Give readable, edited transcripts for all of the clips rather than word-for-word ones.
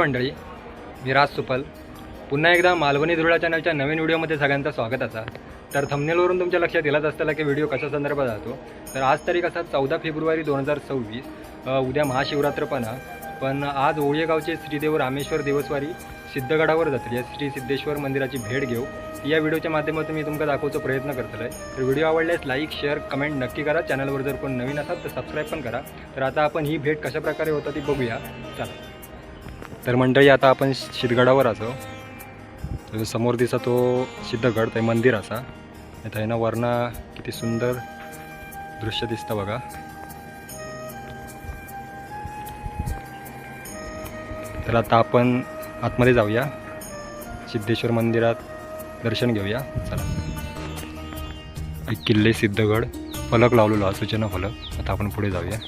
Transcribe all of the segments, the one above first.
मंडळी, मी राज सुपल पुन्हा एकदा मालवणी धुळा चॅनलच्या नवीन व्हिडिओमध्ये सगळ्यांचं स्वागत असा. तर थंबनेलवरून तुमच्या लक्षात येलाच असताना की व्हिडिओ कशा संदर्भात जातो. तर आज तारीख असा 14 फेब्रुवारी 2026. उद्या महाशिवरात्र पण आज ओळेगावचे श्रीदेव रामेश्वर देवस्वारी सिद्धगडावर जातील. या श्री सिद्धेश्वर मंदिराची भेट घेऊ. या व्हिडिओच्या माध्यमातून मी तुमका दाखवण्याचा प्रयत्न करतो आहे. तर व्हिडिओ आवडल्यास लाईक शेअर कमेंट नक्की करा. चॅनलवर जर कोण नवीन असाल तर सबस्क्राईब पण करा. तर आता आपण ही भेट कशा प्रकारे होता ती बघूया. चला. तर मंडळी, आता आपण सिद्धगडावर असो. तर समोर दिसा तो सिद्धगड ते मंदिर असा. इथं आहे ना वरना किती सुंदर दृश्य दिसतं बघा. तर आता आपण आतमध्ये जाऊया. सिद्धेश्वर मंदिरात दर्शन घेऊया. चला. एक किल्ले सिद्धगड फलक लावलेला हा सूचना फलक. आता आपण पुढे जाऊया.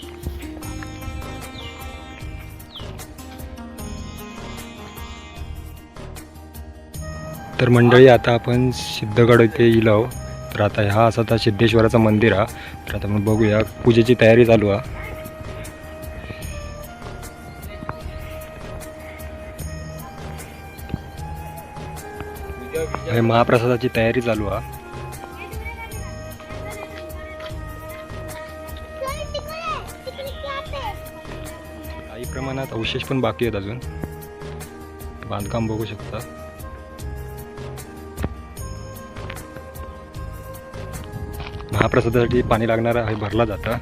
तर मंडळी, आता आपण सिद्धगड इथे येलो. तर आता हा असा आता सिद्धेश्वराचं मंदिर आहे. तर आता आपण बघूया. पूजेची तयारी चालू आहे. महाप्रसादाची तयारी चालू आहे. काही प्रमाणात अवशेष पण बाकी आहेत अजून. बांधकाम बघू शकता. महाप्रसादासाठी पाणी लागणार आहे, भरला जातं.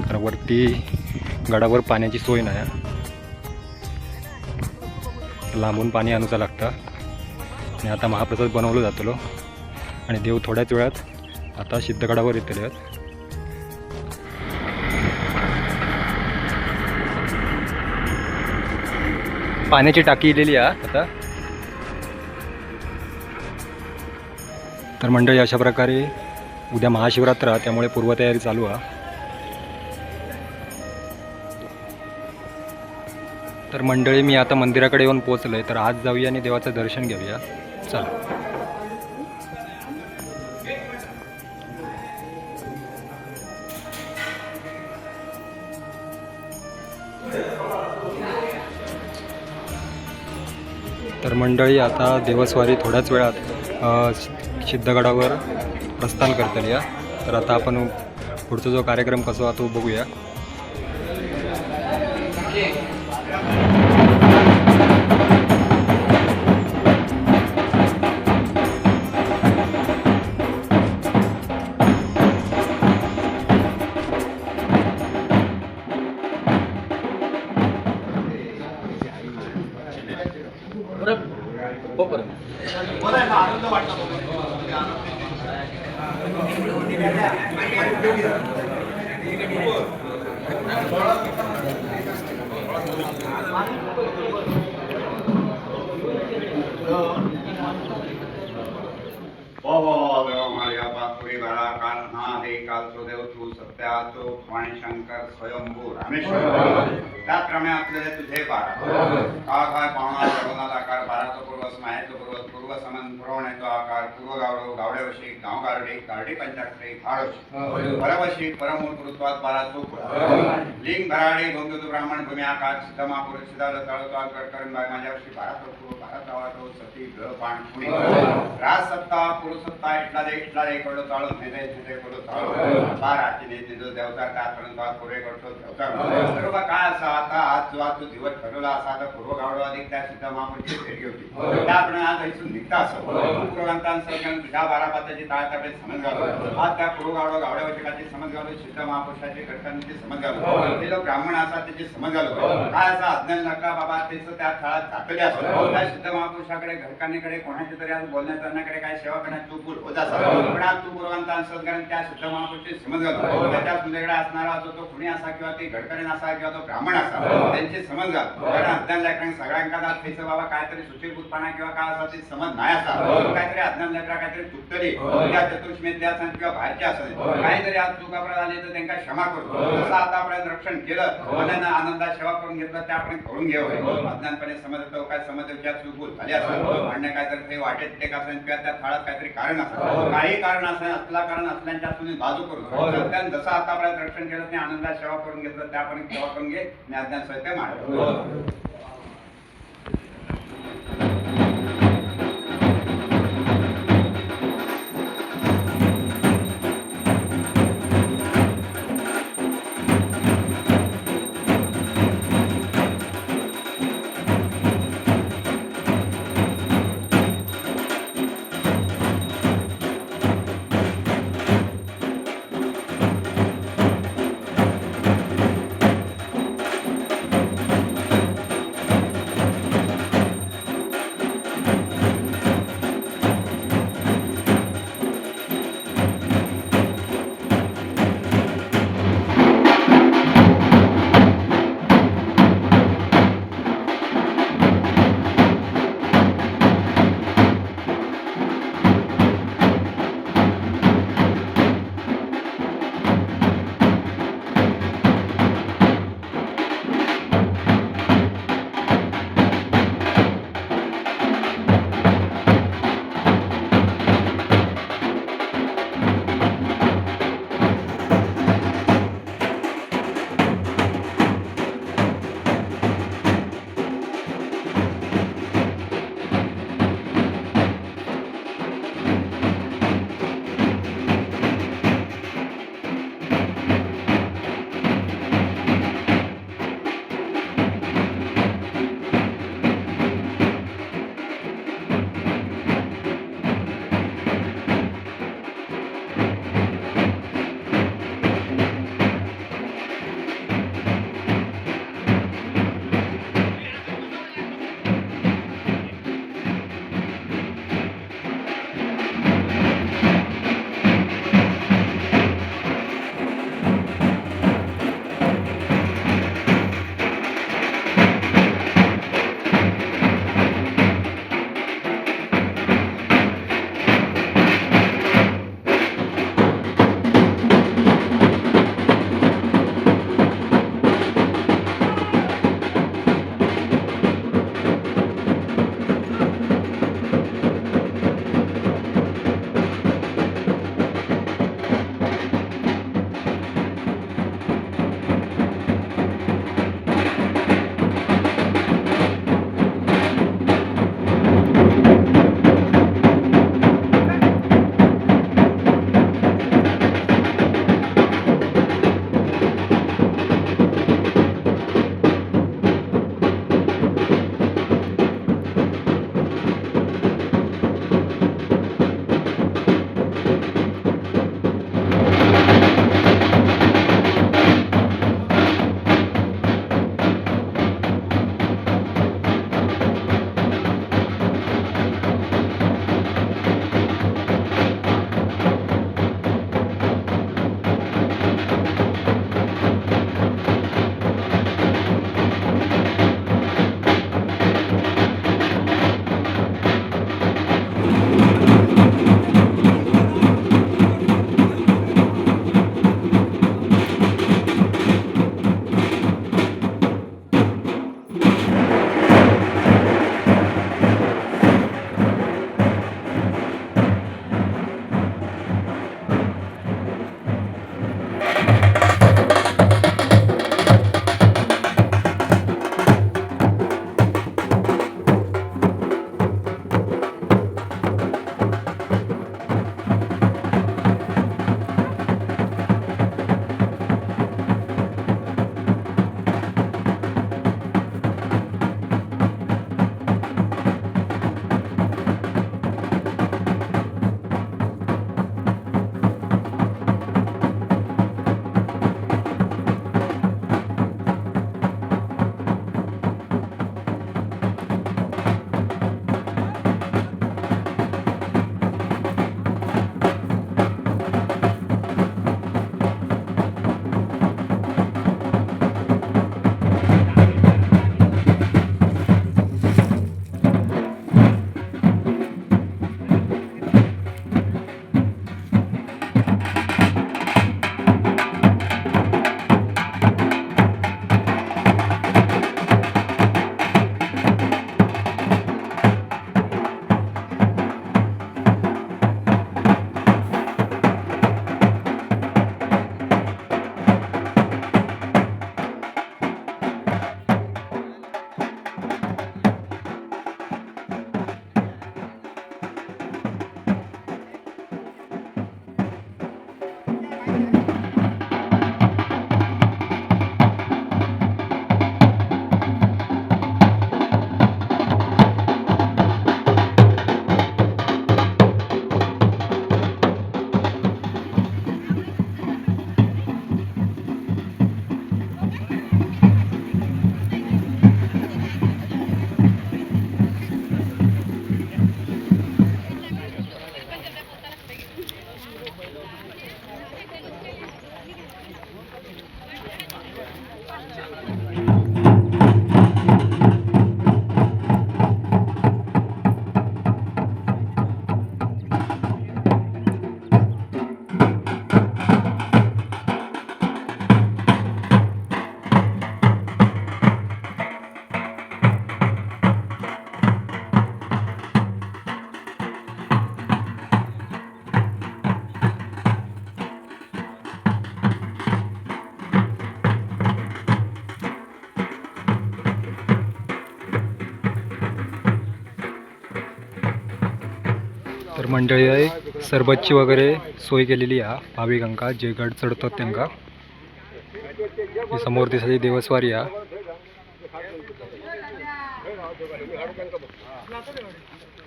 तर वरती गडावर पाण्याची सोय नाही. लांबून पाणी आणूचं लागतं. आणि आता महाप्रसाद बनवलं जातो आणि देव थोड्याच वेळात आता सिद्धगडावर येतले आहेत. पाण्याची टाकी इलेली आहे आता. तर मंडळी, अशा प्रकारे उद्या महाशिवरात्र आहे, त्यामुळे पूर्वतयारी चालू आहे. तर मंडळी, मी आता मंदिराकडे येऊन पोहोचलो आहे. तर आज जाऊया आणि देवाचं दर्शन घेऊया. चला. तर मंडळी, आता देवस्वारी थोड्याच वेळात सिद्धगडावर प्रस्थान करतील या. तर आता आपण पुढचा जो कार्यक्रम कसा तो बघूया. शंकर स्वयंभू रामेश्वर त्याप्रमाणे आपल्याला तुझे बारा काय पाहुणा जगन्नाथ आकार बाराचा पूर्वस माहेरचा पूर्वस पूर्व समान पुरवण्याचा आकार पूर्व गावडो गावड्यावशी गाव गारडी गारडी पंचाक्षरी घाडोशी परवशी परमूळ पुरुत्वात बारा चोख लिंग भराडे गोंगतो ब्राह्मण भूमी आकार सिद्ध महापुरुष सिद्धार्थ ताळतो आगड करून बाय माझ्यावशी बारा चोख बारा चावाटो सती ग्रह पाण पुणी राज सत्ता पुरुष सत्ता इटला दे कडो चाळून नेते कडो चाळून बार आठीने तिजो देवता त्यापर्यंत पुरे करतो देवता बरोबर काय असा. आता आज जो आज दिवस ठरवला असा. आता पूर्व गावडा अधिक त्या सिद्ध महापुरुषाची भेट होती. त्याप्रमाणे आज इथून निघता असं पूर्वंतांसह तुझ्या बारा पात्याची ताळताकडे समज घालतो. आज त्या पूर्व गावडा गावड्या वचकाची समज घालू. सिद्ध महापुरुषाची घटकांची समज घालू. ते लोक ब्राह्मण असतात त्याची समज घालू. काय असा अज्ञान नका बाबा तेच त्या काळात टाकले असतो. त्या सिद्ध महापुरुषाकडे घटकांकडे कोणाच्या तरी आज बोलण्याकडे काय सेवा करण्यात चूक होत असतात. पण आज तू पूर्वंतांसह त्या सिद्ध महापुरुषाची समज घालतो. त्याच्या तुझ्याकडे असणारा असो तो कुणी असा किंवा ते घटकरीन असा किंवा तो ब्राह्मण असा त्यांची समज घाल. कारण अज्ञान लेकरांनी सगळ्यांका त्याचं बाबा काहीतरी सुशीलभूतपणा किंवा काय असा ती समज नाही असा. काहीतरी अज्ञान लेकरा काहीतरी चुकतली त्या चतुर्श्मेतल्या असतात किंवा बाहेरच्या असतात. काहीतरी आज चुकाप्रत आली तर त्यांना क्षमा करतो. जसं आतापर्यंत रक्षण केलं त्यांना आनंदात सेवा करून घेतलं त्यापर्यंत करून घ्यावं. अज्ञानपणे समज येतो काय समज चूक चुकून झाली असं अन्य काहीतरी ते वाटेत ते असेल किंवा त्या थाळात काहीतरी कारण असेल काही कारण असेल असला कारण असल्याच्या तुम्ही बाजू करू सत्यान जसं आतापर्यंत रक्षण केलं ते आनंदात सेवा करून घेतलं त्यापर्यंत सेवा करून घे आणि अज्ञान सत्य मांड मंडळी आहे सरबतची वगैरे सोय केलेली आहे भाविकांका जे गड चढतात त्यांना. ही समोर दिसते देवस्वारी आहे.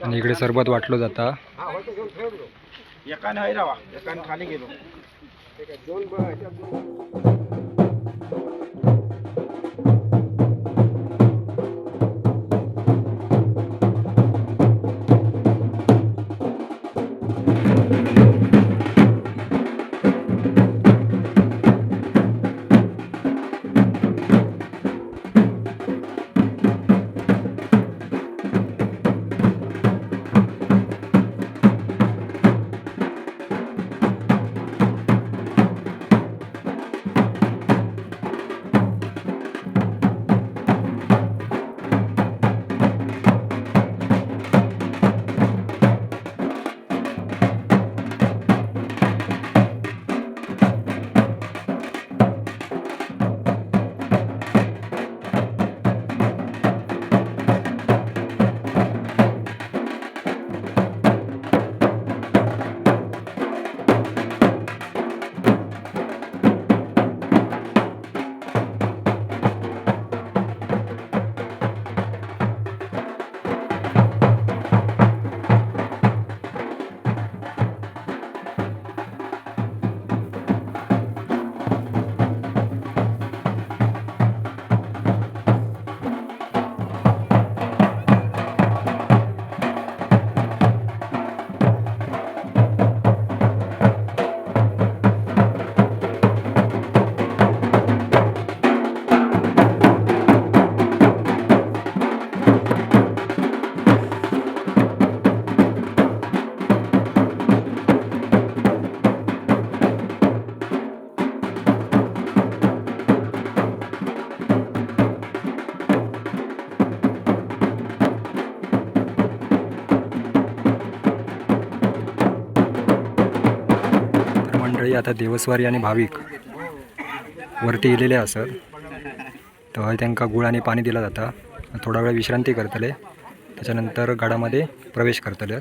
आणि इकडे सरबत वाटलं जाता. एकाने हैरावा एकाने खाली गेलो. आता देवस्वारी आणि भाविक वरती गेलेले असत तर त्यांना गुळ आणि पाणी दिला जाता. थोडा वेळ विश्रांती करतले त्याच्यानंतर गडामध्ये प्रवेश करतले.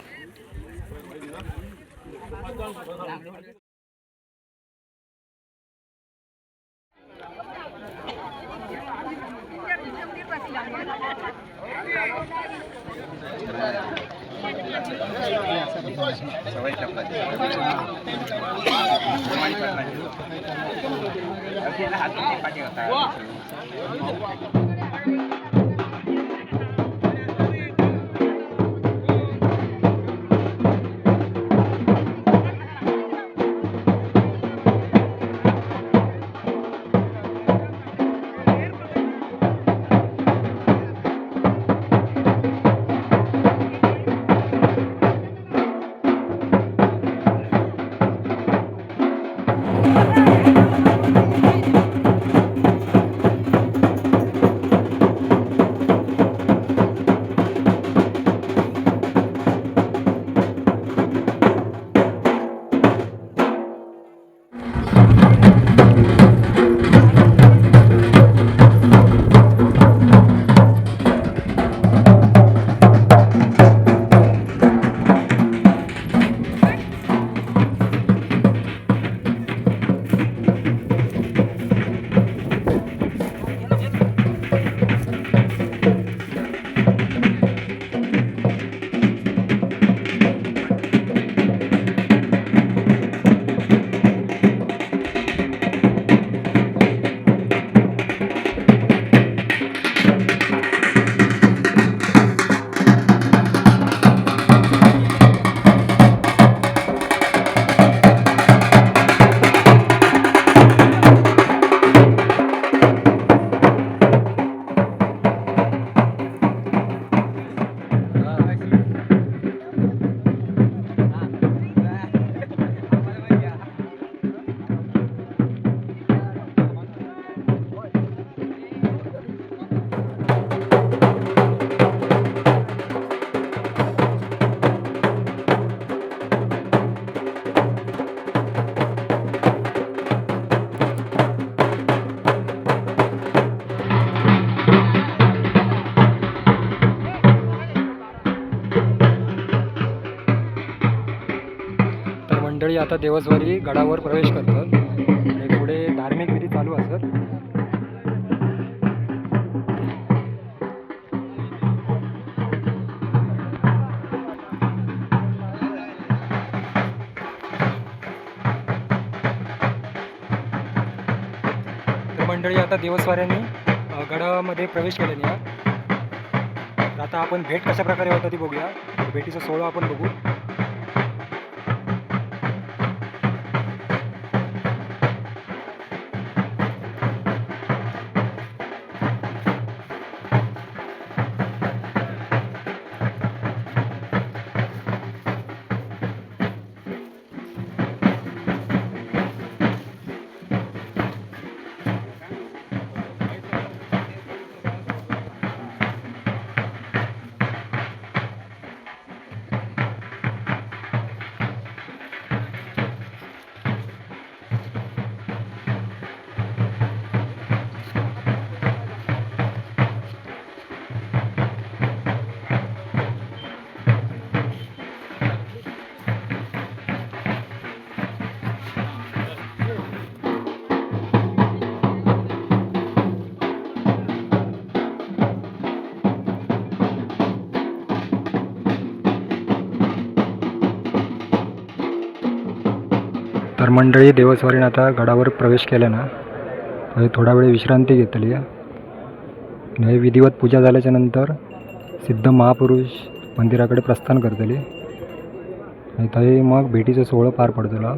मंडळी आता देवस्वारी गडावर प्रवेश करतात आणि पुढे धार्मिक विधी चालू असतात. तर मंडळी आता देवस्वाऱ्यांनी गडामध्ये प्रवेश केल्याने आता आपण भेट कशा प्रकारे होता ती बघूया. भेटीचा सोहळा आपण बघू. तर मंडळी देवस्वारीने आता गडावर प्रवेश केल्यानं थोडा वेळ विश्रांती घेतली आहे. हे विधिवत पूजा झाल्याच्या नंतर सिद्ध महापुरुष मंदिराकडे प्रस्थान करतले आणि थंय मग भेटीचं सोहळं पार पडतलो.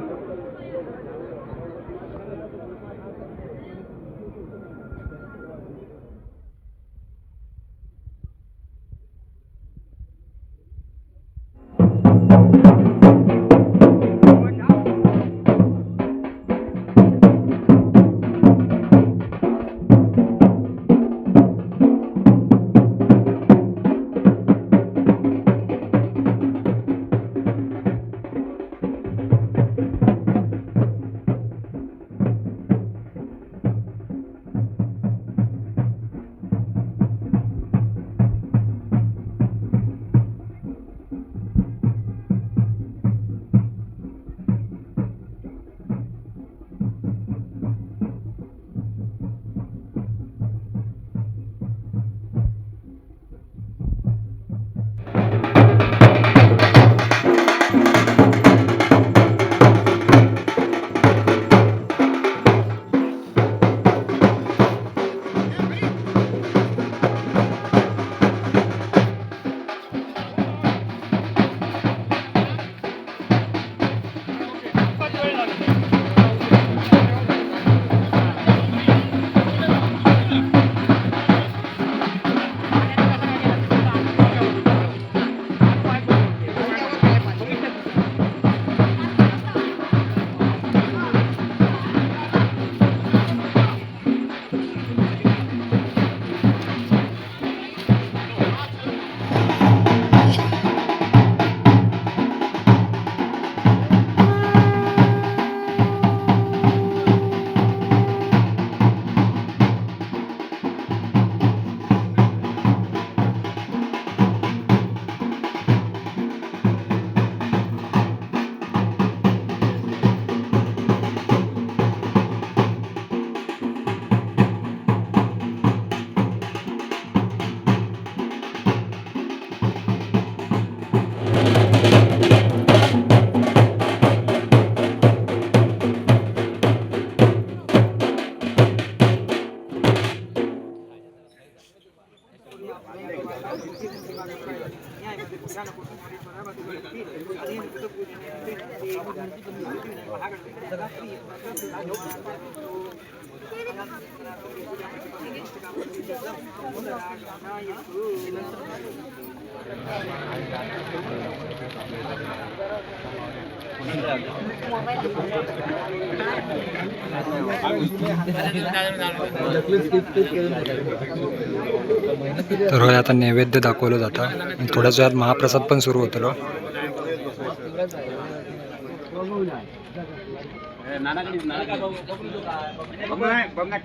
तर होय आता नैवेद्य दाखवलं जातं आणि थोड्याच वेळात महाप्रसाद पण सुरू होतो.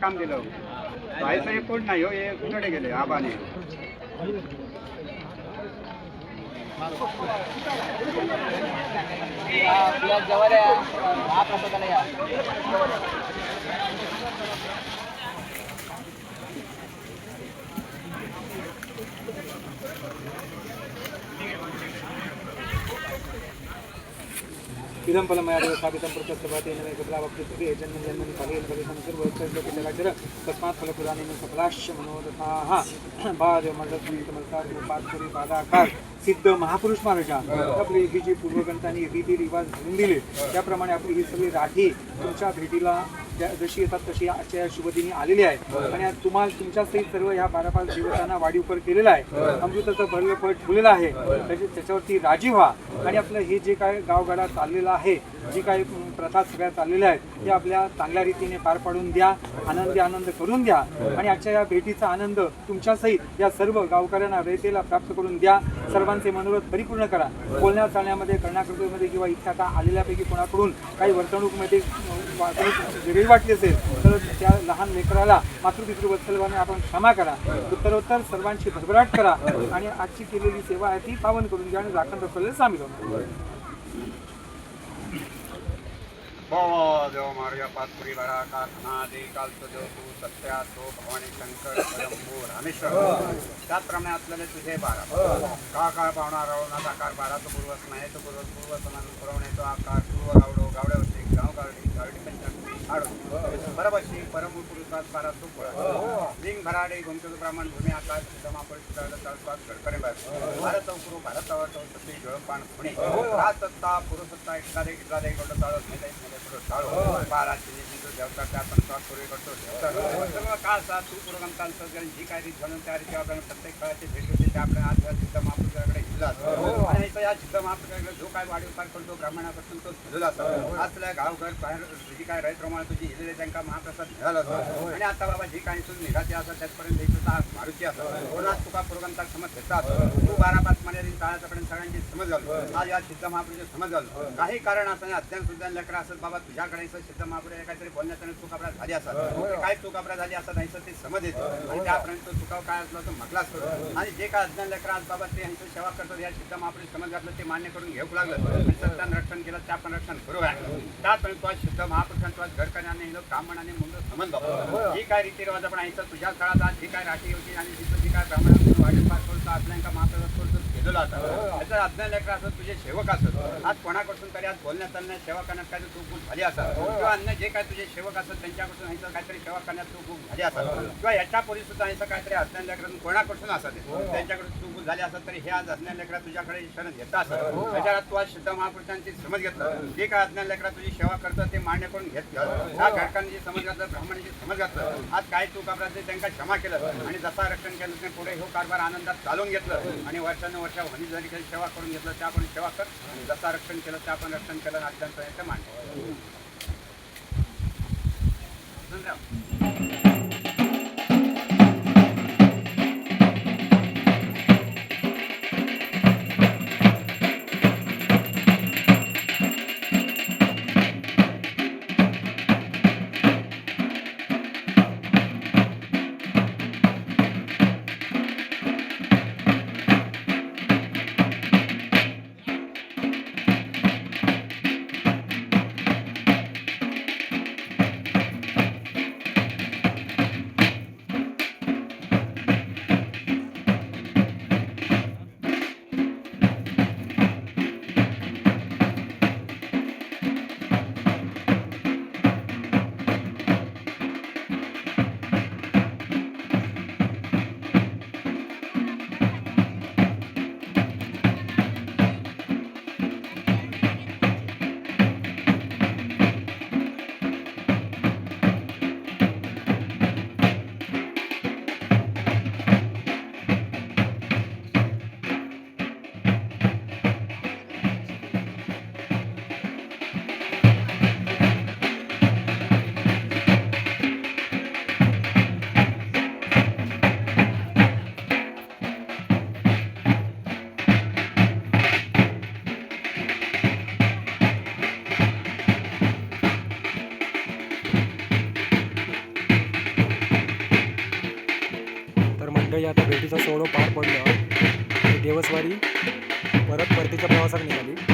काम दिलं कोण नाही हो, हे कुठे गेले आबाने. आपल्या जवळ या महाप्रसादाला या. इदं फलमयादेव स्थापितं प्रत्यस्तभातेन मे कपिलावक्तृते जन्मजन्मनि फलेन फलितं सर्वोत्तरलोकितराजर तस्मात् फलप्रदानेन सफलाश्च मनोरथाः पादमर्दत्वमलकारुपात्पुरी पादाकार सिद्ध महापुरुष महाराजा आपली ही जी पूर्वग्रंथांनी रीती रिवाज घालून दिले त्याप्रमाणे आपली ही सगळी राठी तुमच्या भेटीला जशी येतात तशी आजच्या शुभदिनी आलेली आहे आणि आज तुम्हाला तुमच्या सहित सर्व ह्या 12 दिवसांना वाढीवर केलेला आहे. अमृताचं भरलं पट फुलेलं आहे. त्याच्यावरती राजी व्हा आणि आपलं हे जे काय गावगाडा चाललेलं आहे, जी काही प्रथा सगळ्या चाललेल्या आहेत ते आपल्या चांगल्या रीतीने पार पाडून द्या. आनंद करून द्या आणि आजच्या या भेटीचा आनंद तुमच्या सहित या सर्व गावकऱ्यांना रयतेला प्राप्त करून द्या. सर्वांचे मनोरथ परिपूर्ण करा. बोलण्या चालण्यामध्ये कर्णाकृतीमध्ये किंवा इथे आता आलेल्यापैकी कोणाकडून काही वर्तणूकमध्ये वेगळी वाटली असेल तर त्या लहान लेकराला मातृपितृवत्सलभाने आपण क्षमा करा. उत्तरोत्तर सर्वांची भरभराट करा आणि आजची केलेली सेवा आहे ती पावन करून घ्या आणि राखण रखवलेलं सामील होणार. देव मार्ग पातपुरी बराकार धनादे कालचं देव तू सत्या तो भवानी शंकर स्वयंभू रामेश्वर त्याचप्रमाणे आपल्याला तुझे 12 काळ पावणार रावणाचा आकार 12 पूर्व स्मयत पूर्व समान पुरवण्याचा आकार पूर्व गावडो गावड्यावरती गाव गावडी गावडी पंचायत आडो बरोबरशी परमपूर पुरुषात 12 तो लिंग भराडे गोमतेचं ब्राह्मण भूमी आकाश समापरित तळस्वात गडकरे भारत पूर्व भारतावर सती जळपान पुणे राजसत्ता पुरुषसत्ता एखादे गौड ताळस ताळो 12 देवता त्या आपण पूर्वी करतो सर्व काळ साथ तू पूर्वगमकाल जी काय रीत घालून त्या रीती आपल्याला प्रत्येक काळाचे भेट होते त्या आपल्या आज सिद्ध महापुरुषाकडे घेतला आणि या सिद्ध महापुरुषाकडे जो काय वाढीवकार करतो ब्राह्मणापासून तो झुलला असतो. आपल्या गावघर बाहेर जी काय रहित प्रमाणे तुझी इलेले त्यांना महाप्रसाद मिळाला असतो आणि आता बाबा जी काही तुझी निघाती असतात त्याचपर्यंत मारुती असतो कोणाच तुका पूर्वगमकाल समज घेतला असतो. तू 12-5 मर्यादित काळापर्यंत सगळ्यांची समज झालो. आज या सिद्ध महापुरुष समज झालो. काही कारण असताना अध्ययन सुद्धा लेकर असत बाबा तुझ्याकडे सिद्ध महापुरुष काहीतरी बोलण्यात चूक अपराध झाली असतात काय चूक अपराध झाली असतात नाही ते समज येते आणि त्यापर्यंत चुकाव काय असलो तो म्हटला असतो आणि जे काय अज्ञान लेकर आज बाबा ते यांची सेवा करतात या सिद्ध महापुरुष समज घातलं ते मान्य करून घेऊ लागलं आणि सत्यानं रक्षण केलं त्या पण रक्षण करू आहे. त्यापर्यंत तो सिद्ध महापुरुषांचा घर करण्याने ब्राह्मणाने मुंड समज जी काय रीतिरिवाज आपण ऐकतो तुझ्या काळात आज जी काय राठी होती आणि तिथं जी काय ब्राह्मणांनी वाढीपार करतो आपल्या महाप्रसाद करतो केलेला होता त्याचा अज्ञान लेकर असत तुझे सेवक असत आज कोणाकडून तरी आज बोलण्यात चालण्यात सेवा करण्यात काय चूक झाली असतात किंवा अन्य जे काय तुझे सेवक असतात त्यांच्याकडून ह्याचं काहीतरी सेवा करण्यात चूक झाली असतात किंवा याच्या पूर्वी सुद्धा ह्याचं काहीतरी अज्ञान लेकरातून कोणाकडून असत त्यांच्याकडून चूक झाली असतात तरी हे आज अज्ञान लेकरा तुझ्याकडे शरण घेता असत त्याच्या तू आज सिद्ध महापुरुषांची समज घेतलं जे काय अज्ञान लेकरा तुझी सेवा करतं ते मान्य करून घेतलं ह्या घटकांनी जे समज घातलं ब्राह्मणाची समज घातलं आज काय चूक अपराध त्यांना क्षमा केलं आणि जसा रक्षण केलं ते पुढे हो कारभार आनंदात चालवून घेतलं आणि वर्षानुवर्ष वणी जरी काही सेवा करून घेतलं त्या पण सेवा कर आणि जसा रक्षण केलं त्या पण रक्षण केलं अत्यंत मान्य. मंडळी आता भेटीचा सोहळा पार पडला. देवस्वारी परत परतीच्या प्रवासाला निघाली.